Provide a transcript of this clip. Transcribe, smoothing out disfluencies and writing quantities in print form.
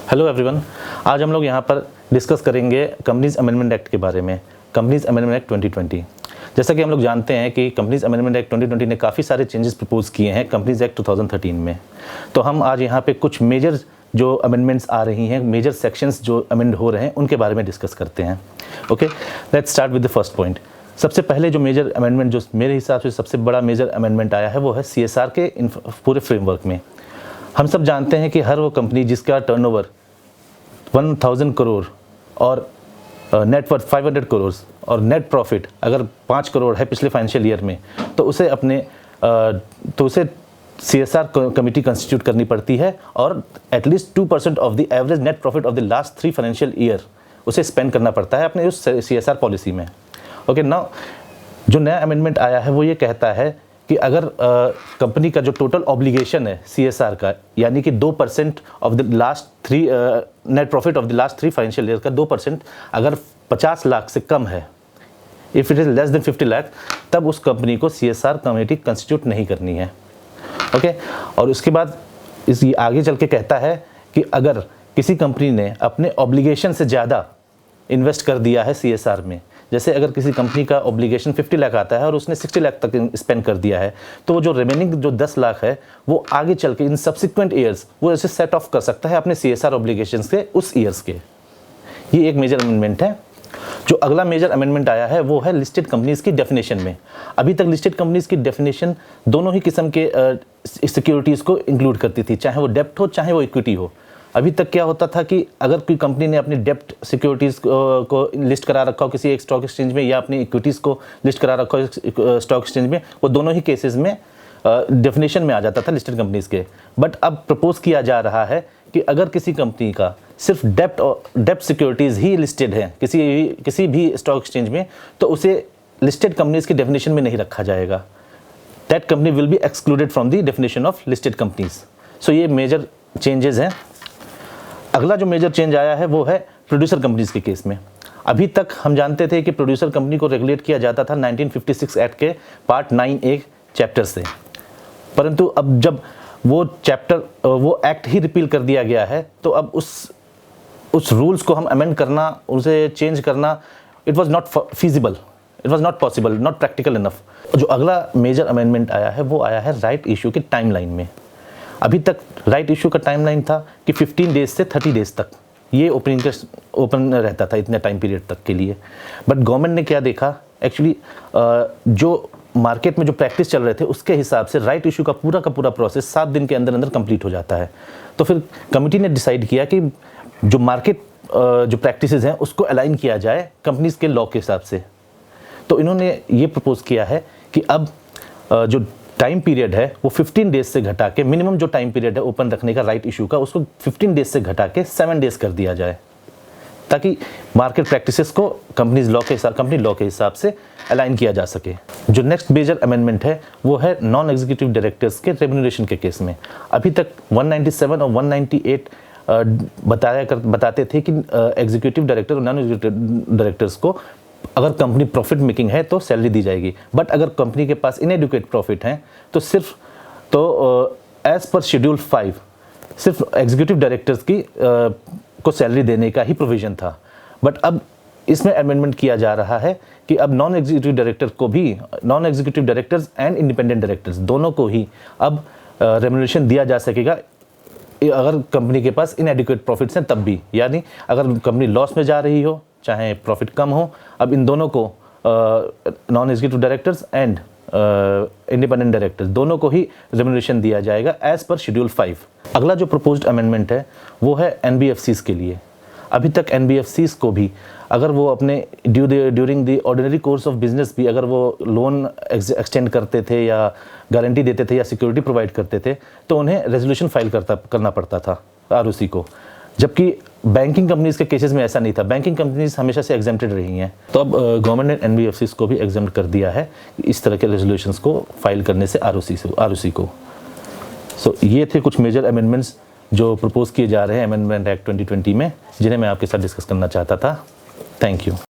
Hello everyone, आज हम लोग यहाँ पर डिस्कस करेंगे कंपनीज अमेंडमेंट एक्ट के बारे में, कंपनीज अमेंडमेंट एक्ट 2020। जैसा कि हम लोग जानते हैं कि कंपनीज अमेंडमेंट एक्ट 2020 ने काफ़ी सारे चेंजेस प्रपोज किए हैं कंपनीज एक्ट 2013 में। तो हम आज यहाँ पे कुछ मेजर जो अमेंडमेंट्स आ रही हैं, मेजर सेक्शंस जो अमेंड हो रहे हैं, उनके बारे में डिस्कस करते हैं। Okay, let's start with the first point. सबसे पहले जो मेजर अमेंडमेंट, जो मेरे हिसाब से सबसे बड़ा मेजर अमेंडमेंट आया है, वो है CSR के पूरे फ्रेमवर्क में। हम सब जानते हैं कि हर वो कंपनी जिसका टर्नओवर 1000 करोड़ और नेटवर्थ 500 करोड़ और नेट प्रॉफिट अगर 5 करोड़ है पिछले फाइनेंशियल ईयर में, तो उसे CSR कमेटी कंस्टिट्यूट करनी पड़ती है और at least 2% of the average net profit of the last 3 financial year उसे स्पेंड करना पड़ता है अपने उस CSR पॉलिसी में। ओके, नाउ जो नया अमेंडमेंट आया है वो ये कहता है कि अगर कंपनी का जो टोटल ऑब्लिगेशन है CSR का, यानी कि 2% of the last 3 net profit of the last 3 financial year का 2% अगर 50 लाख से कम है, if it is less than 50 lakh, तब उस कंपनी को CSR कमेटी कंस्टिट्यूट नहीं करनी है। ओके, और उसके बाद इस आगे चल के कहता है कि अगर किसी कंपनी ने अपने ऑब्लिगेशन से ज़्यादा इन्वेस्ट कर दिया है CSR में, जैसे अगर किसी कंपनी का ऑब्लिगेशन 50 लाख आता है और उसने 60 लाख तक स्पेंड कर दिया है, तो वो जो रिमेनिंग जो 10 लाख है वो आगे चल के इन सब्सिक्वेंट ईयर्स वो ऐसे सेट ऑफ कर सकता है अपने CSR ऑब्लिगेशन से उस ईयर्स के। ये एक मेजर अमेंडमेंट है। जो अगला मेजर अमेंडमेंट आया है वो है लिस्टेड कंपनीज की डेफिनेशन में। अभी तक लिस्टेड कंपनीज की डेफिनेशन दोनों ही किस्म के सिक्योरिटीज़ को इंक्लूड करती थी, चाहे वो डेब्ट हो चाहे वो इक्विटी हो। अभी तक क्या होता था कि अगर कोई कंपनी ने अपनी डेब्ट सिक्योरिटीज़ को लिस्ट करा रखा हो किसी एक स्टॉक एक्सचेंज में, या अपनी इक्विटीज़ को लिस्ट करा रखा हो स्टॉक एक्सचेंज में, वो दोनों ही केसेस में डेफिनेशन में आ जाता था लिस्टेड कंपनीज़ के। बट अब प्रपोज किया जा रहा है कि अगर किसी कंपनी का सिर्फ डेब्ट सिक्योरिटीज़ ही लिस्टेड है किसी भी स्टॉक एक्सचेंज में, तो उसे लिस्टेड कंपनीज़ की डेफिनेशन में नहीं रखा जाएगा। That company will be excluded from the definition of listed companies. So ये मेजर चेंजेस हैं। अगला जो मेजर चेंज आया है वो है प्रोड्यूसर कंपनीज के केस में। अभी तक हम जानते थे कि प्रोड्यूसर कंपनी को रेगुलेट किया जाता था 1956 एक्ट के पार्ट 9A चैप्टर से, परंतु अब जब वो एक्ट ही रिपील कर दिया गया है, तो अब उस रूल्स को हम अमेंड करना, उसे चेंज करना, it was not feasible, it was not possible, not practical enough. जो अगला मेजर अमेंडमेंट आया है वो आया है राइट इशू की टाइमलाइन में। अभी तक राइट इशू का टाइमलाइन था कि 15 डेज से 30 डेज तक ये ओपन रहता था, इतने टाइम पीरियड तक के लिए। बट गवर्नमेंट ने क्या देखा, एक्चुअली जो मार्केट में जो प्रैक्टिस चल रहे थे उसके हिसाब से राइट इशू का पूरा प्रोसेस 7 दिन के अंदर कंप्लीट हो जाता है। तो फिर कमेटी ने डिसाइड किया कि जो मार्केट जो प्रैक्टिसेस हैं उसको अलाइन किया जाए कंपनीज के लॉ के हिसाब से। तो इन्होंने ये प्रपोज किया है कि अब जो टाइम पीरियड है वो 15 डेज से घटा के, मिनिमम जो टाइम पीरियड है ओपन रखने का राइट इशू का, उसको 15 डेज से घटा के 7 डेज कर दिया जाए, ताकि मार्केट प्रैक्टिसेस को कंपनी लॉ के हिसाब से अलाइन किया जा सके। जो नेक्स्ट मेजर अमेंडमेंट है वो है नॉन एग्जीक्यूटिव डायरेक्टर्स के रेम्यूनरेशन के केस में। अभी तक 197 और 198 बताते थे कि एग्जीक्यूटिव डायरेक्टर और नॉन एग्जीक्यूटिव डायरेक्टर्स को अगर कंपनी प्रॉफिट मेकिंग है तो सैलरी दी जाएगी, बट अगर कंपनी के पास इनएडुकेट प्रॉफिट है तो एज पर शेड्यूल 5 सिर्फ एग्जीक्यूटिव डायरेक्टर्स की को सैलरी देने का ही प्रोविजन था। बट अब इसमें अमेंडमेंट किया जा रहा है कि अब non executive directors and independent directors दोनों को ही अब रेम्यूनरेशन दिया जा सकेगा अगर कंपनी के पास इनएडुकेट प्रॉफिट्स हैं तब भी, यानी अगर कंपनी लॉस में जा रही हो चाहे प्रॉफिट कम हो, अब इन दोनों को non executive directors and independent directors दोनों को ही रेम्यूनरेशन दिया जाएगा एज पर शेड्यूल 5। अगला जो प्रपोज्ड अमेंडमेंट है वो है NBFCs के लिए। अभी तक NBFCs को भी अगर वो अपने during the ordinary course of business भी अगर वो लोन एक्सटेंड करते थे या गारंटी देते थे या सिक्योरिटी प्रोवाइड करते थे, तो उन्हें रेजोल्यूशन फाइल करना पड़ता था ROC को, जबकि बैंकिंग कंपनीज के केसेस में ऐसा नहीं था। बैंकिंग कंपनीज हमेशा से एग्जेम्प्टेड रही हैं। तो अब गवर्नमेंट ने NBFCs को भी एग्जेम्प्ट कर दिया है इस तरह के रेजोल्यूशंस को फाइल करने से ROC को। सो ये थे कुछ मेजर अमेंडमेंट्स जो प्रपोज किए जा रहे हैं अमेंडमेंट एक्ट 2020 में, जिन्हें मैं आपके साथ डिस्कस करना चाहता था। Thank you.